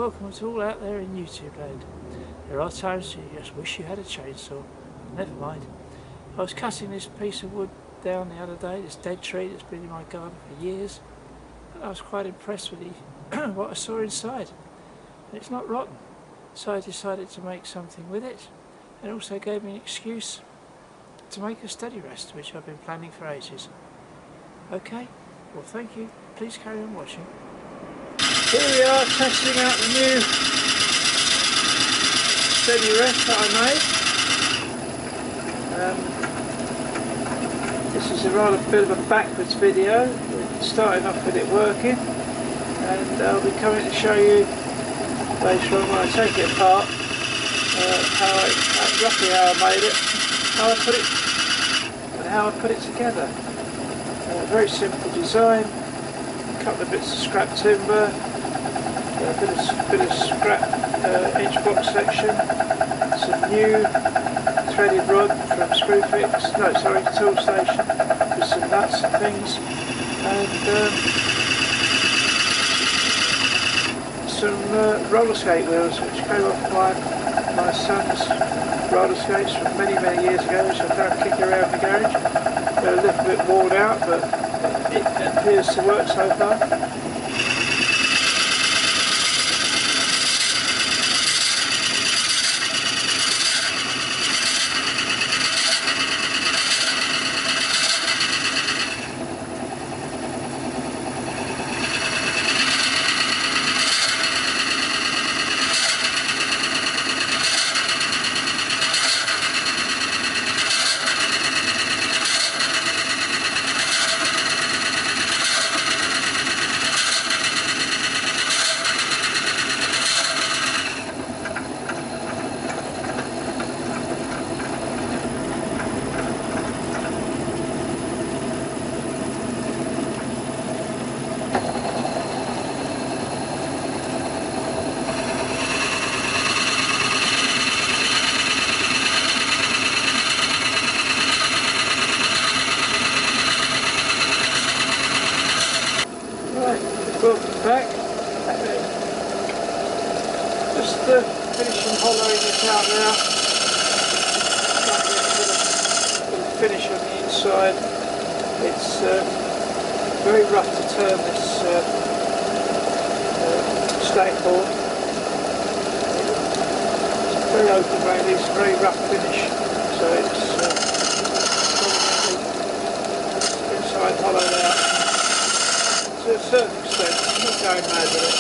welcome to all out there in YouTube land. There are times you just wish you had a chainsaw. Never mind. I was cutting this piece of wood down the other day, this dead tree that's been in my garden for years. I was quite impressed with what I saw inside. And it's not rotten. So I decided to make something with it. And it also gave me an excuse to make a steady rest, which I've been planning for ages. Okay, well thank you. Please carry on watching. Here we are testing out the new steady rest that I made. This is a rather bit of a backwards video. We're starting off with it working, and I'll be coming to show you later on when I take it apart roughly how I made it, how I put it, and how I put it together. Very simple design. A couple of bits of scrap timber, a bit of scrap inch box section, some new threaded rod from Tool Station, with some nuts and things, and some roller skate wheels which came off my son's roller skates from many years ago, which I found kicking around the garage. They're a little bit worn out, but it appears to work so far. Welcome back. Just finishing hollowing this out now. Trying to get a bit of finish on the inside. It's very rough to turn this Staghorn. It's very open around, it's a very rough finish, so it's inside hollowed out. To a certain extent, I'm not going mad with it.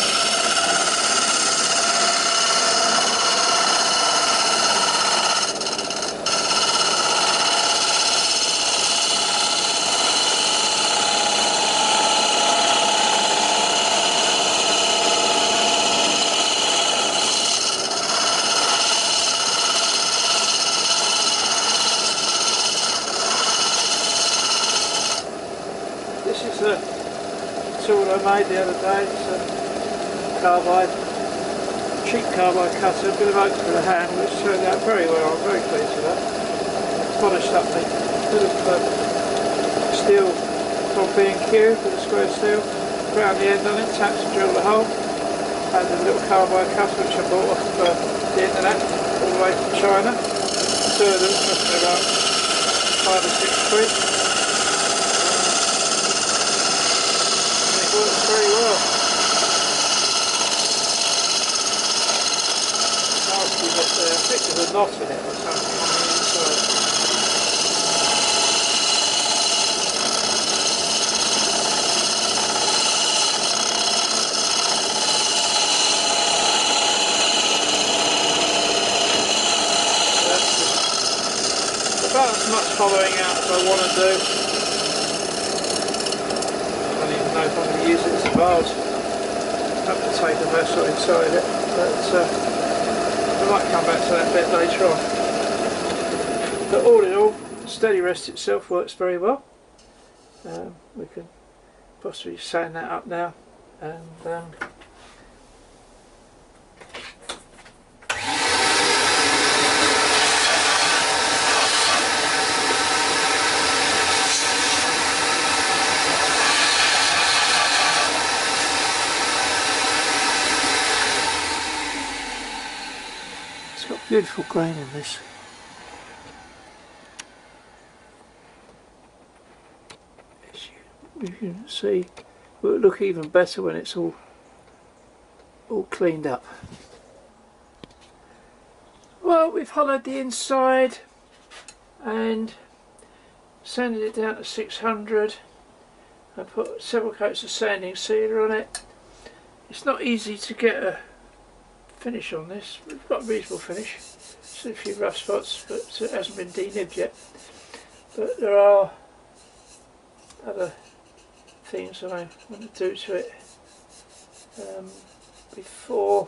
This is a tool I made the other day. It's a cheap carbide cutter, a bit of oak for the hand, which turned out very well. I'm very pleased with that. Polished up a bit of steel from B&Q, with a square steel, ground the end on it, tapped and drilled a hole, and a little carbide cutter which I bought off the internet all the way from China. Two of them cost me about £5 or £6. Works very well. Nasty bit there. I think there's a knot in it or something on the inside. That's about as much hollowing out as I want to do. I don't know if I'm going to use it as a vase. I have to take the vessel inside it, but I might come back to that bit later on. But all in all, the steady rest itself works very well. We can possibly sand that up now, and It's got beautiful grain in this. As you can see, it will look even better when it's all cleaned up. Well, we've hollowed the inside and sanded it down to 600. I put several coats of sanding sealer on it. It's not easy to get a finish on this. We've got a reasonable finish. Just a few rough spots, but it hasn't been denibbed yet. But there are other things that I want to do to it before.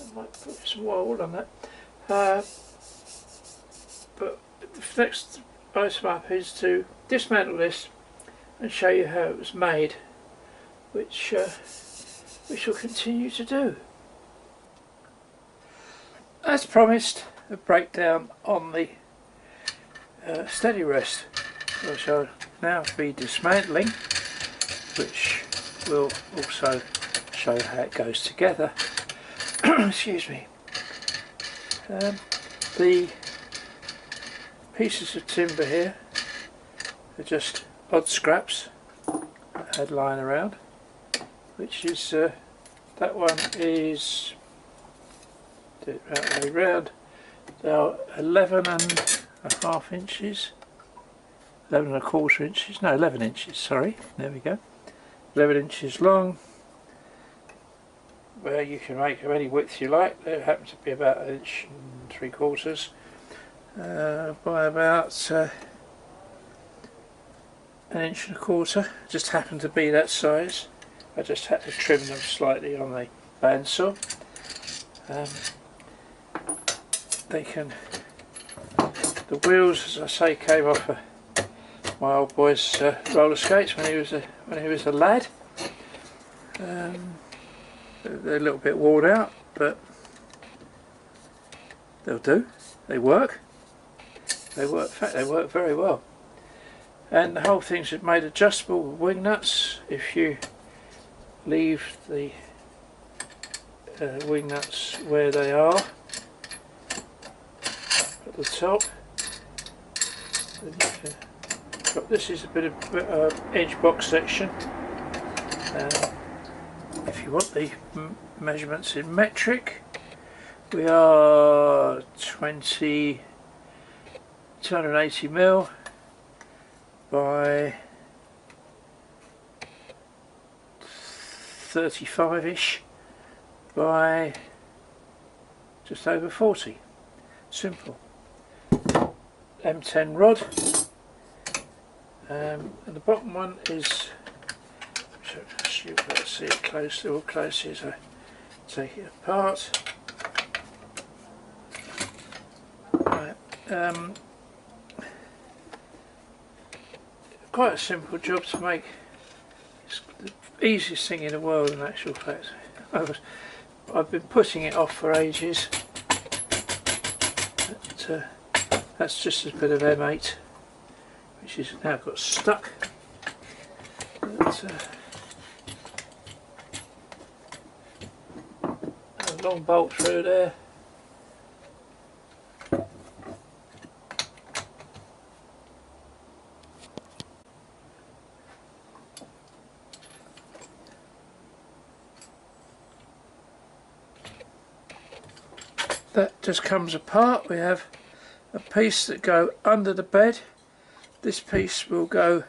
I might put some wool on that. But the next item up is to dismantle this and show you how it was made, which we shall continue to do. As promised, a breakdown on the steady rest, which I'll now be dismantling, which will also show how it goes together. Excuse me. The pieces of timber here are just odd scraps I had lying around, which is that one is right way round. They are 11.5 inches, 11.25 inches, no 11 inches, sorry, there we go, 11 inches long, where you can make them any width you like. They happen to be about 1 3/4 inches by about 1.25 inches, just happened to be that size. I just had to trim them slightly on the bandsaw. The wheels, as I say, came off my old boy's roller skates when he was a lad. They're a little bit worn out, but they'll do. They work. In fact, they work very well. And the whole thing's made adjustable with wing nuts. If you leave the wing nuts where they are at the top, then you can, this is a bit of edge box section. If you want the measurements in metric, we are 280 mm by 35ish by just over 40. Simple. M10 rod, and the bottom one is, you'll be able to see it close, all close as I take it apart. Right. Quite a simple job to make. It's the easiest thing in the world in actual fact. I've been putting it off for ages. But, that's just a bit of M8, which is now got stuck. But, a long bolt through there. That just comes apart. We have a piece that go under the bed. This piece will go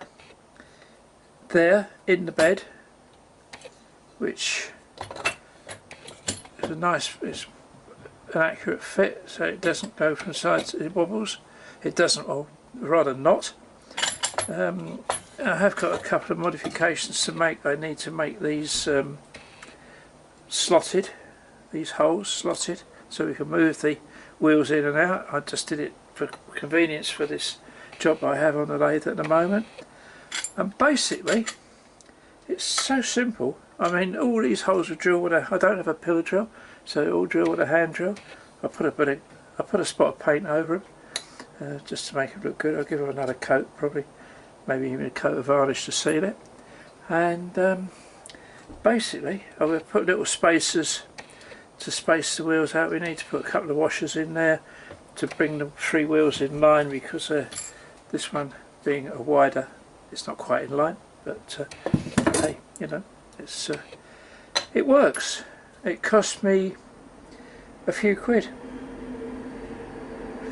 there in the bed, which is it's an accurate fit, so it doesn't go from sides. It wobbles. It doesn't, or rather not. I have got a couple of modifications to make. I need to make these slotted, these holes slotted, so we can move the wheels in and out. I just did it for convenience for this job I have on the lathe at the moment. And basically, it's so simple. I mean, all these holes are drilled with I don't have a pillar drill, so they're all drilled with a hand drill. I put a spot of paint over them just to make it look good. I'll give them another coat, probably, maybe even a coat of varnish to seal it. And basically, I will put little spacers to space the wheels out. We need to put a couple of washers in there to bring the 3 wheels in line, because this one being a wider, it's not quite in line, but hey, you know, it works. It cost me a few quid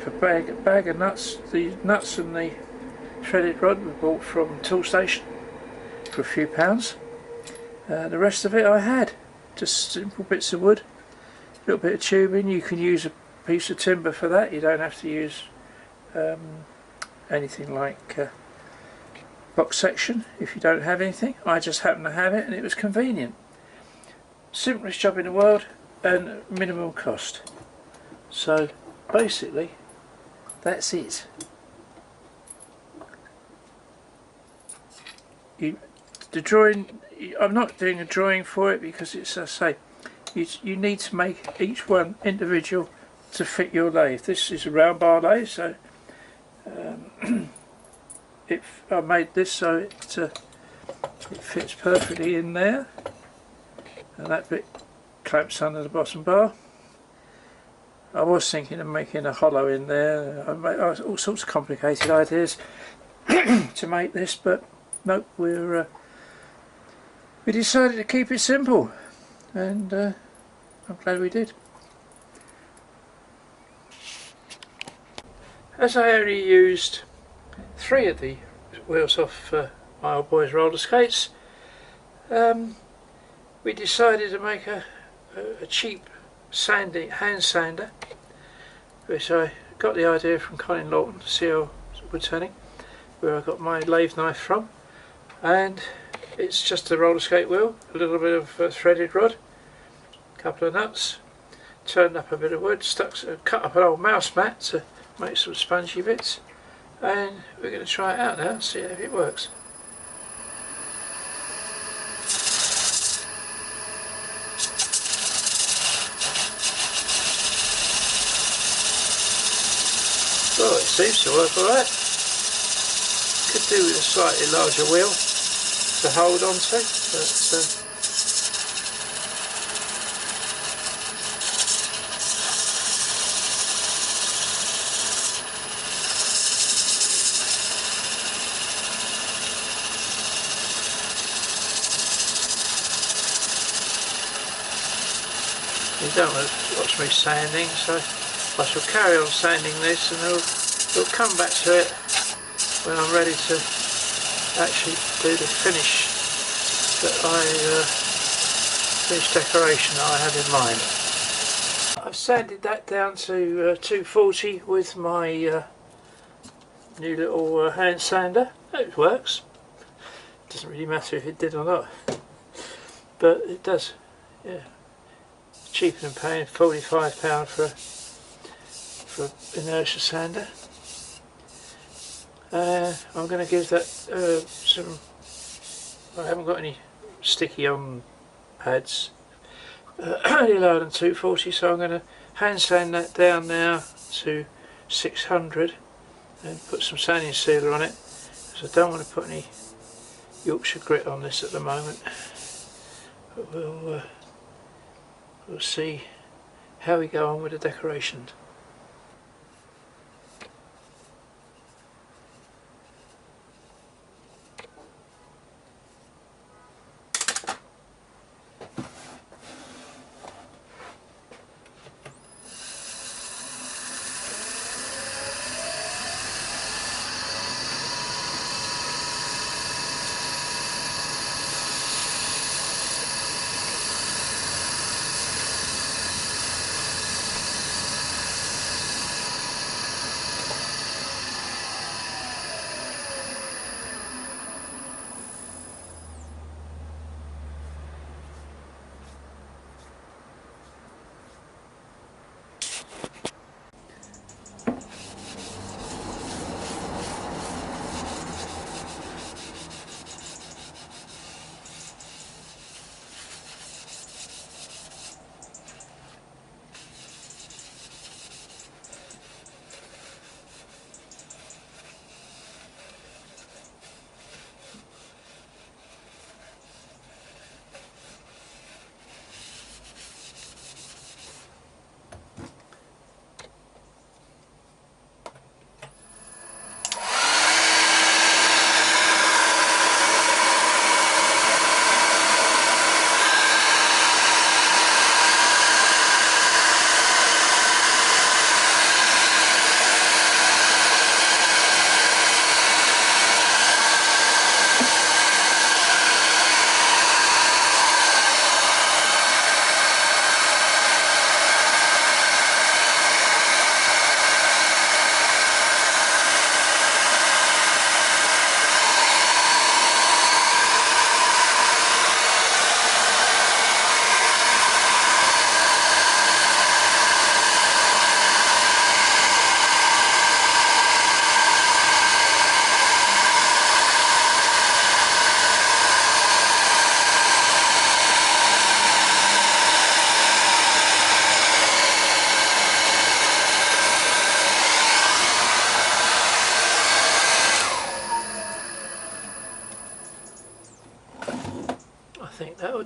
for a bag of nuts. The nuts and the threaded rod were bought from Toolstation for a few pounds. The rest of it I had just simple bits of wood, a little bit of tubing. You can use a piece of timber for that. You don't have to use anything like box section if you don't have anything. I just happened to have it, and it was convenient. Simplest job in the world and minimum cost. So basically that's it. The drawing, I'm not doing a drawing for it because it's, as I say, you need to make each one individual to fit your lathe. This is a round bar lathe, so I made this so it fits perfectly in there, and that bit clamps under the bottom bar. I was thinking of making a hollow in there. I made all sorts of complicated ideas to make this, but nope, we decided to keep it simple, and I'm glad we did. As I only used 3 of the wheels off my old boy's roller skates, we decided to make a cheap hand sander, which I got the idea from Colin Lawton, CEO Woodturning, where I got my lathe knife from. And it's just a roller skate wheel, a little bit of threaded rod, a couple of nuts, turned up a bit of wood, cut up an old mouse mat to make some spongy bits, and we're going to try it out now and see if it works. Well, it seems to work alright. Could do with a slightly larger wheel to hold on to, but you don't want to watch me sanding, so I shall carry on sanding this, and we'll come back to it when I'm ready to actually do the finish decoration that I have in mind. I've sanded that down to 240 with my new little hand sander. It works. Doesn't really matter if it did or not, but it does. Yeah, cheaper than paying £45 for inertia sander. I'm going to give that some. I haven't got any sticky on pads, any lower than 240, so I'm going to hand sand that down now to 600 and put some sanding sealer on it, because I don't want to put any Yorkshire grit on this at the moment. But we'll see how we go on with the decorations.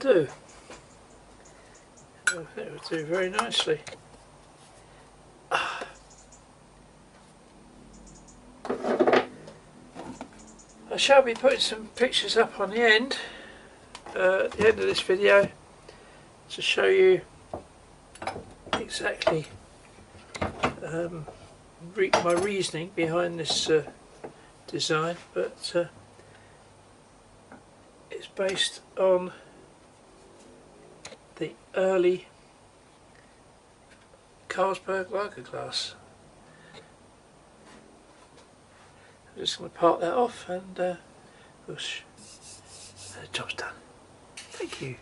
do. I think it will do very nicely. I shall be putting some pictures up on the end, at the end of this video, to show you exactly my reasoning behind this design, but it's based on the early Carlsberg lager glass. I'm just going to part that off and the job's done. Thank you.